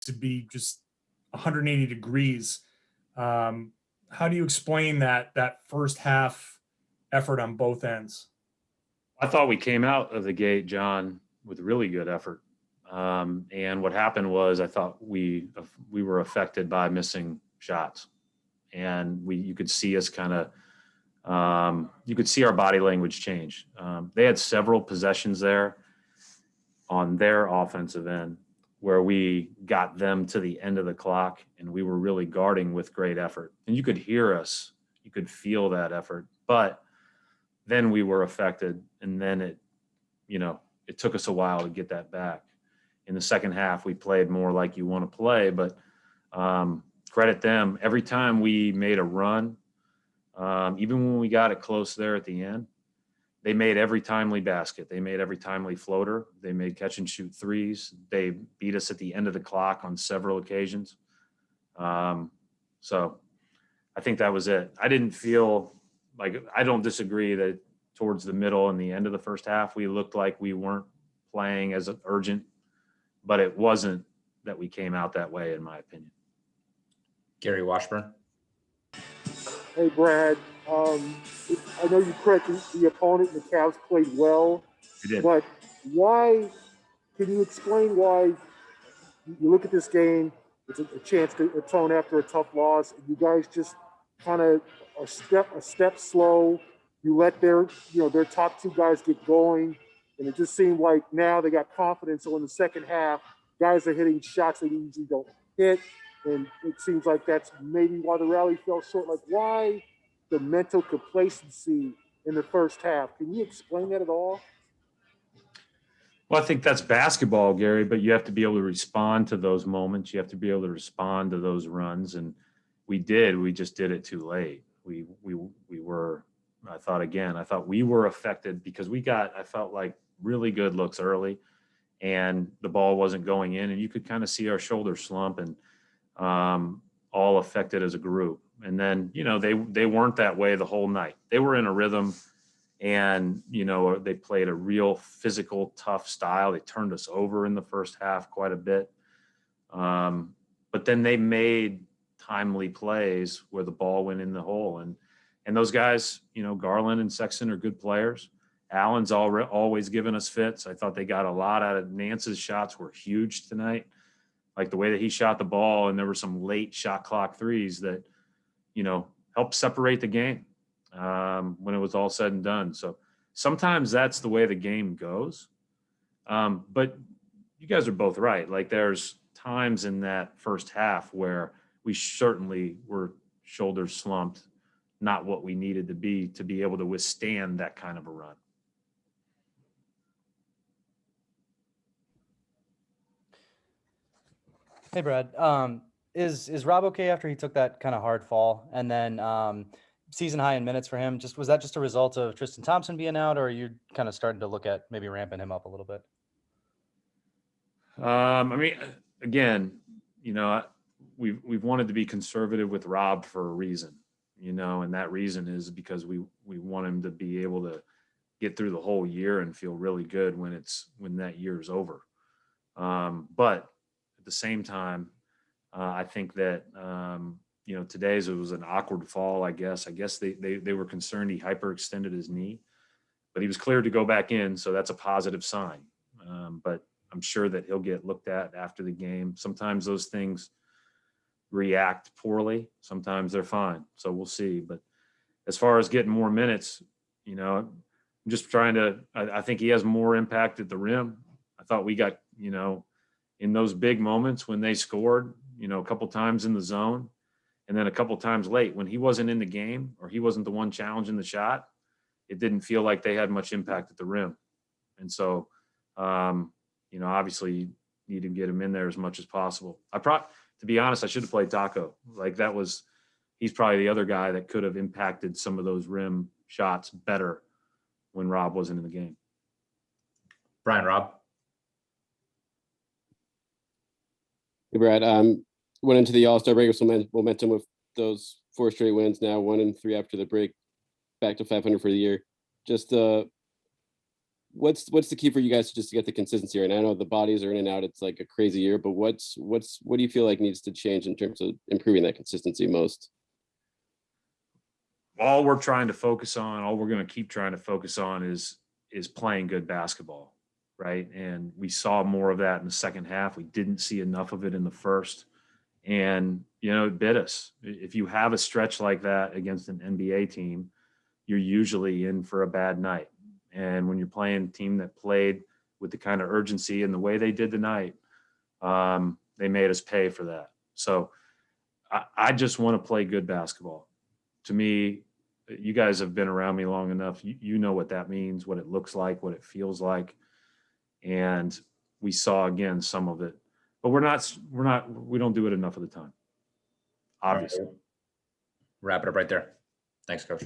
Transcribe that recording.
to be just 180 degrees. How do you explain that first half effort on both ends? I thought we came out of the gate, John, with really good effort. And what happened was I thought we were affected by missing shots. And you could see us kind of you could see our body language change. They had several possessions there on their offensive end where we got them to the end of the clock and we were really guarding with great effort. And you could hear us, you could feel that effort. But then we were affected, and then it took us a while to get that back. In the second half, we played more like you want to play, but credit them. Every time we made a run, even when we got it close there at the end, they made every timely basket. They made every timely floater. They made catch and shoot threes. They beat us at the end of the clock on several occasions. So I think that was it. I didn't feel like, I don't disagree that towards the middle and the end of the first half, we looked like we weren't playing as urgent, but it wasn't that we came out that way, in my opinion. Gary Washburn. Hey, Brad. I know you credit the opponent, the Cavs played well, but why, can you explain why you look at this game, it's a chance to atone after a tough loss, and you guys just kind of a step slow, you let their top two guys get going, and it just seemed like now they got confidence, so in the second half, guys are hitting shots they usually don't hit, and it seems like that's maybe why the rally fell short. Like, why the mental complacency in the first half? Can you explain that at all? Well, I think that's basketball, Gary, but you have to be able to respond to those moments. You have to be able to respond to those runs. And we did. We just did it too late. We were, I thought we were affected because I felt like really good looks early and the ball wasn't going in. And you could kind of see our shoulders slump and all affected as a group. And then, they weren't that way the whole night. They were in a rhythm and, they played a real physical, tough style. They turned us over in the first half quite a bit. But then they made timely plays where the ball went in the hole. And those guys, Garland and Sexton are good players. Allen's always given us fits. I thought they got a lot out of Nance's shots were huge tonight. Like the way that he shot the ball, and there were some late shot clock threes that, helped separate the game when it was all said and done. So sometimes that's the way the game goes. But you guys are both right. Like there's times in that first half where we certainly were shoulders slumped, not what we needed to be able to withstand that kind of a run. Hey, Brad. Is Rob okay after he took that kind of hard fall and then season high in minutes for him? Was that just a result of Tristan Thompson being out, or are you kind of starting to look at maybe ramping him up a little bit? I mean, again, we've wanted to be conservative with Rob for a reason, and that reason is because we want him to be able to get through the whole year and feel really good when that year is over. But at the same time, I think that, today's it was an awkward fall, I guess. I guess they were concerned he hyperextended his knee, but he was cleared to go back in, so that's a positive sign. But I'm sure that he'll get looked at after the game. Sometimes those things react poorly. Sometimes they're fine. So we'll see. But as far as getting more minutes, I'm just trying to – I think he has more impact at the rim. I thought we got, in those big moments when they scored, a couple times in the zone and then a couple times late when he wasn't in the game or he wasn't the one challenging the shot, it didn't feel like they had much impact at the rim. And so, obviously you need to get him in there as much as possible. To be honest, I should have played Tacko. Like he's probably the other guy that could have impacted some of those rim shots better when Rob wasn't in the game. Brian, Rob. Hey, Brad. Went into the All-Star break with some momentum with those 4 straight wins. Now 1-3 after the break, back to 500 for the year. Just what's the key for you guys to just to get the consistency? And I know the bodies are in and out. It's like a crazy year, but what do you feel like needs to change in terms of improving that consistency most? All we're trying to focus on, all we're going to keep trying to focus on is playing good basketball, right? And we saw more of that in the second half. We didn't see enough of it in the first. And, it bit us. If you have a stretch like that against an NBA team, you're usually in for a bad night. And when you're playing a team that played with the kind of urgency and the way they did tonight, they made us pay for that. So I just want to play good basketball. To me, you guys have been around me long enough. You know what that means, what it looks like, what it feels like. And we saw again some of it, but we don't do it enough of the time. Obviously. Wrap it up right there. Thanks, Coach.